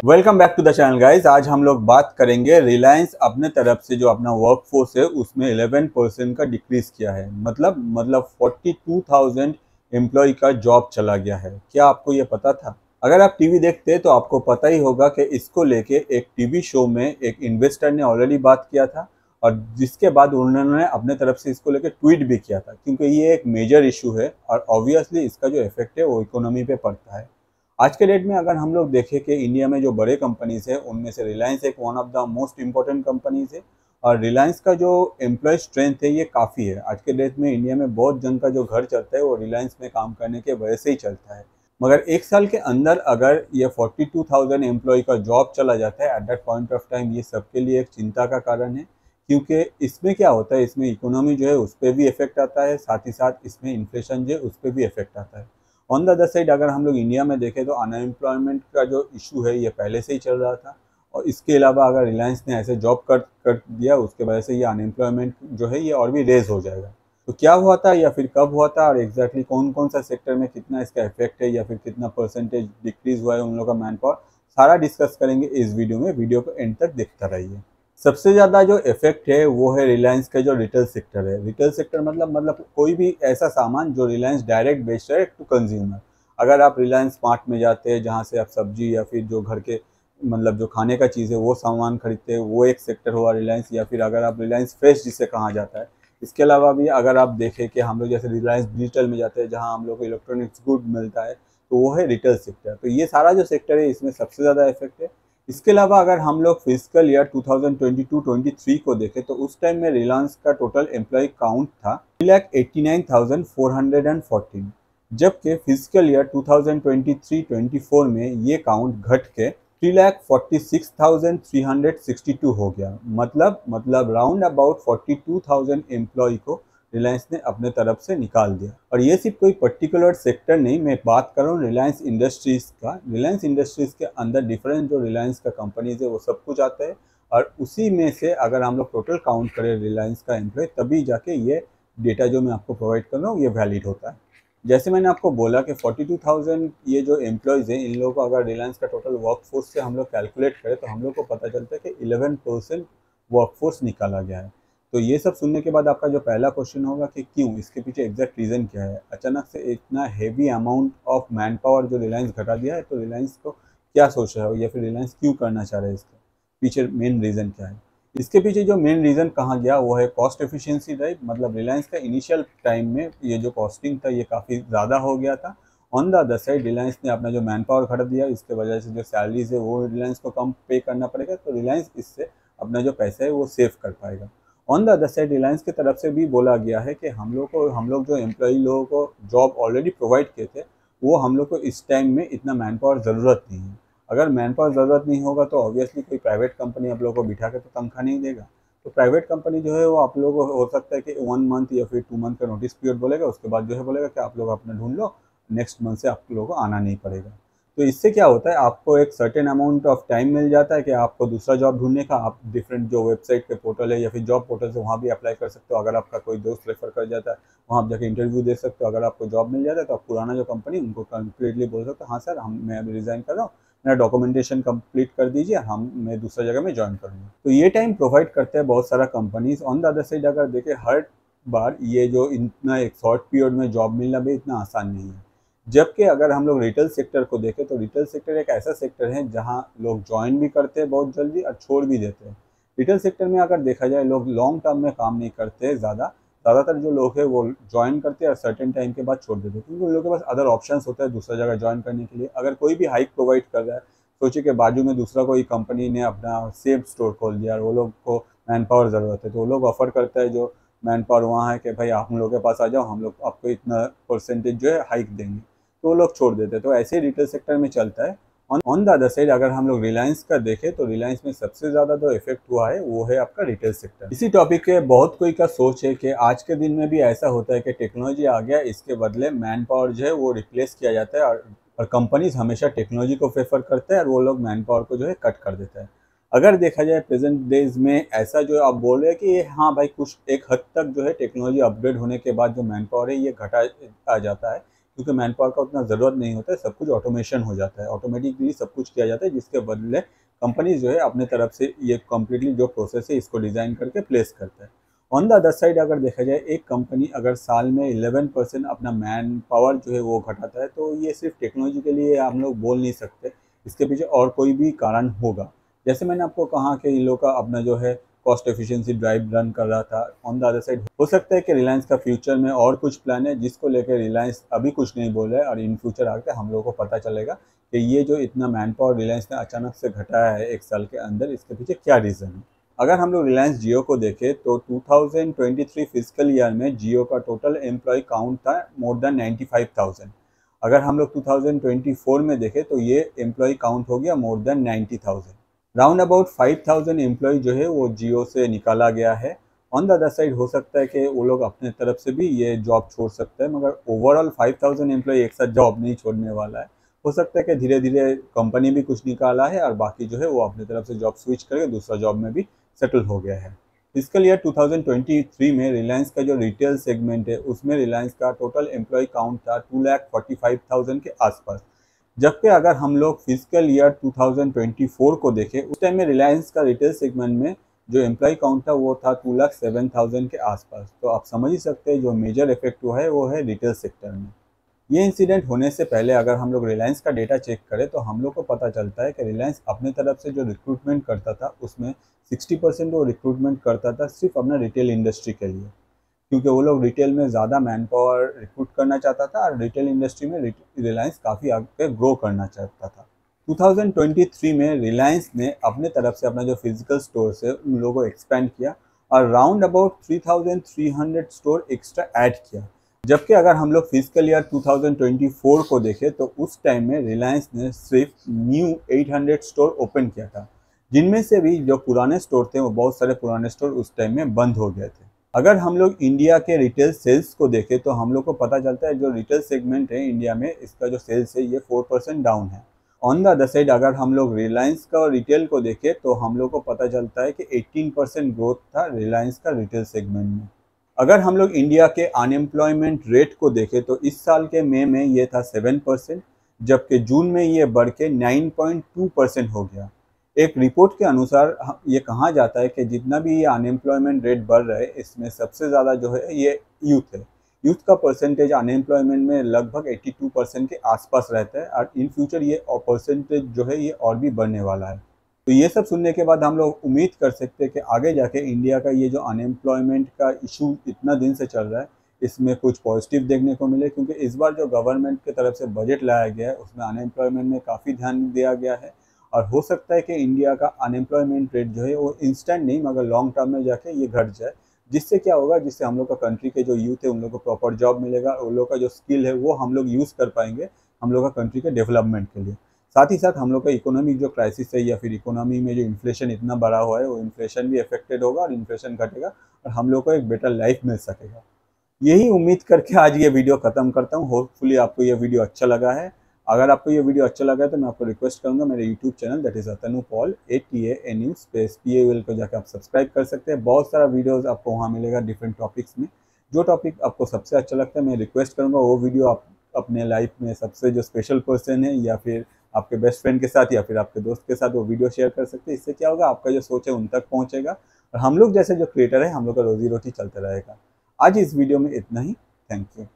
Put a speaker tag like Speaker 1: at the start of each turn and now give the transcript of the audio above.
Speaker 1: Welcome back to the channel guys. आज हम लोग बात करेंगे रिलायंस अपने तरफ से जो अपना वर्कफोर्स है उसमें 11% का डिक्रीज किया है। मतलब 42,000 एम्प्लॉय का जॉब चला गया है। क्या आपको ये पता था? अगर आप टीवी देखते हैं तो आपको पता ही होगा कि इसको लेके एक टीवी शो में एक इन्वेस्टर ने ऑलरेडी बात किया था और जिसके बाद उन्होंने अपने तरफ से इसको लेके ट्वीट भी किया था, क्योंकि ये एक मेजर इशू है और ऑब्वियसली इसका जो इफेक्ट है वो इकोनॉमी पे पड़ता है। आज के डेट में अगर हम लोग देखें कि इंडिया में जो बड़े कंपनीज है उनमें से रिलायंस एक one of the most important companies है और रिलायंस का जो एम्प्लॉय स्ट्रेंथ है ये काफ़ी है। आज के डेट में इंडिया में बहुत जन का जो घर चलता है वो रिलायंस में काम करने के वजह से ही चलता है। मगर एक साल के अंदर अगर ये 42,000 एम्प्लॉय का जॉब चला जाता है at that point of time, ये सबके लिए एक चिंता का कारण है, क्योंकि इसमें क्या होता है, इसमें इकोनॉमी जो है उस पर भी इफेक्ट आता है, साथ ही साथ इसमें इन्फ्लेशन जो है उस पर भी इफेक्ट आता है। ऑन द अदर साइड अगर हम लोग इंडिया में देखें तो अनएम्प्लॉयमेंट का जो इशू है ये पहले से ही चल रहा था और इसके अलावा अगर रिलायंस ने ऐसे जॉब कट कर दिया उसके वजह से ये अनएम्प्लॉयमेंट जो है ये और भी रेज हो जाएगा। तो क्या हुआ था या फिर कब हुआ था और एग्जैक्टली कौन कौन सा सेक्टर में कितना इसका इफेक्ट है या फिर कितना परसेंटेज डिक्रीज हुआ है उन लोगों का मैन पावर, सारा डिस्कस करेंगे इस वीडियो में। वीडियो को एंड तक देखता रहिए। सबसे ज़्यादा जो इफेक्ट है वो है रिलायंस का जो रिटेल सेक्टर है। रिटेल सेक्टर मतलब कोई भी ऐसा सामान जो रिलायंस डायरेक्ट बेच रहा है टू कंज्यूमर। अगर आप रिलायंस स्मार्ट में जाते हैं जहाँ से आप सब्जी या फिर जो घर के जो खाने का चीज़ है वो सामान खरीदते हैं, वो एक सेक्टर हुआ रिलायंस। या फिर अगर आप रिलायंस फ्रेश जिसे कहा जाता है, इसके अलावा भी अगर आप देखें कि हम लोग जैसे रिलायंस डिजिटल में जाते हैं जहाँ हम लोग को इलेक्ट्रॉनिक्स गुड मिलता है, तो वो है रिटेल सेक्टर। तो ये सारा जो सेक्टर है इसमें सबसे ज़्यादा इफेक्ट है। इसके अलावा अगर हम लोग फिजिकल ईयर 2022-23 को देखें तो उस टाइम में रिलायंस का टोटल एम्प्लॉय काउंट था 3,89,414, जबकि फिजिकल ईयर 2023-24 में ये काउंट घट के 3,46,362 हो गया। मतलब राउंड अबाउट 42,000 एम्प्लॉय को रिलायंस ने अपने तरफ से निकाल दिया। और ये सिर्फ कोई पर्टिकुलर सेक्टर नहीं, मैं बात कर रहा हूँ रिलायंस इंडस्ट्रीज़ का। रिलायंस इंडस्ट्रीज़ के अंदर डिफरेंट जो रिलायंस का कंपनीज है वो सब कुछ आता है और उसी में से अगर हम लोग टोटल काउंट करें रिलायंस का एम्प्लॉय, तभी जाके ये डेटा जो मैं आपको प्रोवाइड कर रहा हूँ ये वैलिड होता है। जैसे मैंने आपको बोला कि 42,000 ये जो एम्प्लॉयज़ हैं इन लोगों को अगर रिलायंस का टोटल वर्कफोर्स से हम लोग कैलकुलेट करें तो हम लोग को पता चलता है कि 11% वर्कफोर्स निकाला गया है। तो ये सब सुनने के बाद आपका जो पहला क्वेश्चन होगा कि क्यों, इसके पीछे एग्जैक्ट रीज़न क्या है, अचानक से इतना heavy amount of man power जो रिलायंस घटा दिया है, तो रिलायंस को क्या सोच रहा है या फिर रिलायंस क्यों करना चाह रहा है, इसके पीछे मेन रीज़न क्या है। इसके पीछे जो मेन रीज़न कहा गया वो है कॉस्ट एफिशिएंसी ड्राइव। मतलब रिलायंस का इनिशियल टाइम में ये जो कॉस्टिंग था ये काफ़ी ज़्यादा हो गया था। On the other side Reliance ने अपना जो मैन पावर घटा दिया, इसके वजह से जो सैलरीज है वो रिलायंस को कम पे करना पड़ेगा, तो रिलायंस इससे अपना जो पैसा है वो सेव कर पाएगा। On the other side Reliance की तरफ से भी बोला गया है कि हम लोग जो एम्प्लॉई लोगों को जॉब ऑलरेडी प्रोवाइड किए थे वो हम लोग को इस टाइम में इतना मैन पावर ज़रूरत नहीं है। अगर मैन पावर ज़रूरत नहीं होगा तो ऑब्वियसली कोई प्राइवेट कंपनी आप लोगों को बिठा के तो तनख्वाह नहीं देगा। तो प्राइवेट कंपनी जो है वो आप लोगों को हो सकता है कि 1 मंथ या फिर 2 मंथ का नोटिस पीरियड बोलेगा, उसके बाद जो है बोलेगा कि आप लोग अपना ढूंढ लो, नेक्स्ट मंथ से आप लोगों को आना नहीं पड़ेगा। तो इससे क्या होता है, आपको एक सर्टेन अमाउंट ऑफ टाइम मिल जाता है कि आपको दूसरा जॉब ढूंढने का। आप डिफरेंट जो वेबसाइट के पोर्टल है या फिर जॉब पोर्टल से वहाँ भी अप्लाई कर सकते हो। अगर आपका कोई दोस्त रेफर कर जाता है वहाँ आप जाके इंटरव्यू दे सकते हो। अगर आपको जॉब मिल जाता है तो आप पुराना जो कंपनी उनको कंप्लीटली बोल सकते हो, हाँ सर मैं अभी रिज़ाइन कर रहा हूँ, मेरा डॉक्यूमेंटेशन कंप्लीट कर दीजिए, मैं दूसरा जगह में ज्वाइन करूँगा। तो ये टाइम प्रोवाइड करते हैं बहुत सारा companies. On the other side अगर देखें हर बार ये जो इतना एक शॉर्ट पीरियड में जॉब मिलना भी इतना आसान नहीं है। जबकि अगर हम लोग रिटेल सेक्टर को देखें तो रिटेल सेक्टर एक ऐसा सेक्टर है जहां लोग ज्वाइन भी करते हैं बहुत जल्दी और छोड़ भी देते हैं। रिटेल सेक्टर में अगर देखा जाए लोग लॉन्ग टर्म में काम नहीं करते, ज़्यादातर जो लोग हैं वो ज्वाइन करते हैं और सर्टेन टाइम के बाद छोड़ देते हैं, क्योंकि उन लोगों के पास अदर ऑप्शंस होता है दूसरा जगह ज्वाइन करने के लिए। अगर कोई भी हाइक प्रोवाइड कर रहा है, सोचिए कि बाजू में दूसरा कोई कंपनी ने अपना सेफ स्टोर खोल दिया और वो लोग को मैन पावर ज़रूरत है, तो वो लोग ऑफर करता है जो मैन पावर वहाँ है कि भाई आप हम लोग के पास आ जाओ, हम लोग आपको इतना परसेंटेज जो है हाइक देंगे, तो वो लोग छोड़ देते हैं। तो ऐसे ही रिटेल सेक्टर में चलता है। ऑन द अदर साइड अगर हम लोग रिलायंस का देखें तो रिलायंस में सबसे ज़्यादा जो इफेक्ट हुआ है वो है आपका रिटेल सेक्टर। इसी टॉपिक पे बहुत कोई का सोच है कि आज के दिन में भी ऐसा होता है कि टेक्नोलॉजी आ गया, इसके बदले मैन पावर जो है वो रिप्लेस किया जाता है और कंपनीज हमेशा टेक्नोलॉजी को प्रेफर करते हैं और वो लोग मैन पावर को जो है कट कर देता है। अगर देखा जाए प्रेजेंट डेज में ऐसा जो आप बोल रहे हैं कि हाँ भाई कुछ एक हद तक जो है टेक्नोलॉजी अपग्रेड होने के बाद जो मैन पावर है ये घटा आ जाता है, क्योंकि मैन पावर का उतना ज़रूरत नहीं होता है, सब कुछ ऑटोमेशन हो जाता है, ऑटोमेटिकली सब कुछ किया जाता है, जिसके बदले कंपनीज जो है अपने तरफ से ये कम्प्लीटली जो प्रोसेस है इसको डिज़ाइन करके प्लेस करता है। ऑन द अदर साइड अगर देखा जाए, एक कंपनी अगर साल में 11% अपना मैन पावर जो है वो घटाता है, तो ये सिर्फ टेक्नोलॉजी के लिए हम लोग बोल नहीं सकते, इसके पीछे और कोई भी कारण होगा। जैसे मैंने आपको कहा कि इन लोग का अपना जो है कॉस्ट एफिशिएंसी ड्राइव रन कर रहा था। ऑन द अदर साइड हो सकता है कि रिलायंस का फ्यूचर में और कुछ प्लान है जिसको लेकर रिलायंस अभी कुछ नहीं बोल रहा है, और इन फ्यूचर आकर हम लोगों को पता चलेगा कि ये जो इतना मैन पावर रिलायंस ने अचानक से घटाया है एक साल के अंदर, इसके पीछे क्या रीज़न है। अगर हम लोग रिलायंस जियो को देखें तो 2023 फिजिकल ईयर में जियो का टोटल एम्प्लॉय काउंट था मोर देन 95,000। अगर हम लोग 2024 में देखें तो ये एम्प्लॉय काउंट हो गया more than 90,000। Round about 5,000 employ जो है वो जियो से निकाला गया है। ऑन द अदर साइड हो सकता है कि वो लोग अपने तरफ से भी ये जॉब छोड़ सकते हैं, मगर ओवरऑल 5,000 एम्प्लॉय एक साथ जॉब नहीं छोड़ने वाला है। हो सकता है कि धीरे धीरे कंपनी भी कुछ निकाला है और बाकी जो है वो अपनी तरफ से जॉब स्विच करके दूसरा जॉब में भी सेटल हो गया है। फिजिकल ईयर 2023 में रिलायंस का जो रिटेल सेगमेंट है उसमें रिलायंस का टोटल एम्प्लॉय काउंट था 2,45,000 के आसपास। जबकि अगर हम लोग फिजिकल ईयर 2024 को देखें, उस टाइम में रिलायंस का रिटेल सेगमेंट में जो एम्प्लॉय काउंट था वो था 2,07,000 के आसपास। तो आप समझ ही सकते हैं जो मेजर इफेक्ट हुआ है वो है रिटेल सेक्टर में। ये इंसिडेंट होने से पहले अगर हम लोग रिलायंस का डेटा चेक करें तो हम लोग को पता चलता है कि रिलायंस अपने तरफ से जो रिक्रूटमेंट करता था उसमें 60% वो रिक्रूटमेंट करता था सिर्फ अपना रिटेल इंडस्ट्री के लिए, क्योंकि वो लोग रिटेल में ज़्यादा मैन पावर रिक्रूट करना चाहता था और रिटेल इंडस्ट्री में रिलायंस काफ़ी आगे ग्रो करना चाहता था। 2023 में रिलायंस ने अपने तरफ से अपना जो फिजिकल स्टोर है उन लोगों को एक्सपेंड किया और round about 3,300 store extra add किया। जबकि अगर हम लोग फिजिकल ईयर 2024 को देखें तो उस टाइम में रिलायंस ने सिर्फ न्यू 800 स्टोर ओपन किया था, जिनमें से भी जो पुराने स्टोर थे वो बहुत सारे पुराने स्टोर उस टाइम में बंद हो गए थे। अगर हम लोग इंडिया के रिटेल सेल्स को देखें तो हम लोग को पता चलता है जो रिटेल सेगमेंट है इंडिया में इसका जो सेल्स है ये 4% डाउन है। ऑन द अदर साइड अगर हम लोग रिलायंस का रिटेल को देखें तो हम लोग को पता चलता है कि 18% ग्रोथ था रिलायंस का रिटेल सेगमेंट में। अगर हम लोग इंडिया के अनएम्प्लॉयमेंट रेट को देखें तो इस साल के मई में ये था 7%, जबकि जून में ये बढ़ के 9.2% हो गया। एक रिपोर्ट के अनुसार ये कहा जाता है कि जितना भी ये अनएम्प्लॉयमेंट रेट बढ़ रहा है इसमें सबसे ज़्यादा जो है ये यूथ है। यूथ का परसेंटेज अनएम्प्लॉयमेंट में लगभग 82% के आसपास रहता है और इन फ्यूचर ये परसेंटेज जो है ये और भी बढ़ने वाला है। तो ये सब सुनने के बाद हम लोग उम्मीद कर सकते हैं कि आगे जाके इंडिया का ये जो अनएम्प्लॉयमेंट का इशू इतना दिन से चल रहा है इसमें कुछ पॉजिटिव देखने को मिले, क्योंकि इस बार जो गवर्नमेंट की तरफ से बजट लाया गया है उसमें अनएम्प्लॉयमेंट में काफ़ी ध्यान दिया गया है और हो सकता है कि इंडिया का अनएम्प्लॉयमेंट रेट जो है वो इंस्टेंट नहीं मगर लॉन्ग टर्म में जाके ये घट जाए। जिससे क्या होगा, जिससे हम लोग का कंट्री के जो यूथ है उन लोग को प्रॉपर जॉब मिलेगा, उन लोग का जो स्किल है वो हम लोग यूज़ कर पाएंगे हम लोग का कंट्री के डेवलपमेंट के लिए। साथ ही साथ हम लोग का इकोनॉमिक जो क्राइसिस है या फिर इकोनॉमी में जो इन्फ्लेशन इतना बड़ा हुआ है वो इन्फ्लेशन भी अफेक्टेड होगा और इन्फ्लेशन घटेगा और हम लोग को एक बेटर लाइफ मिल सकेगा। यही उम्मीद करके आज ये वीडियो ख़त्म करता हूँ। होपफुली आपको ये वीडियो अच्छा लगा है। अगर आपको ये वीडियो अच्छा लगा है तो मैं आपको रिक्वेस्ट करूँगा मेरे YouTube channel that is Atanu Paul ATANU space PAUL को जाकर आप सब्सक्राइब कर सकते हैं। बहुत सारा वीडियोज़ आपको वहाँ मिलेगा डिफरेंट टॉपिक्स में। जो टॉपिक आपको सबसे अच्छा लगता है मैं रिक्वेस्ट करूँगा वो वीडियो आप अपने लाइफ में सबसे जो स्पेशल पर्सन है या फिर आपके बेस्ट फ्रेंड के साथ या फिर आपके दोस्त के साथ वो वीडियो शेयर कर सकते हैं। इससे क्या होगा, आपका जो सोच है उन तक पहुँचेगा और हम लोग जैसे जो क्रिएटर है हम लोग का रोजी रोटी चलता रहेगा। आज इस वीडियो में इतना ही। Thank you.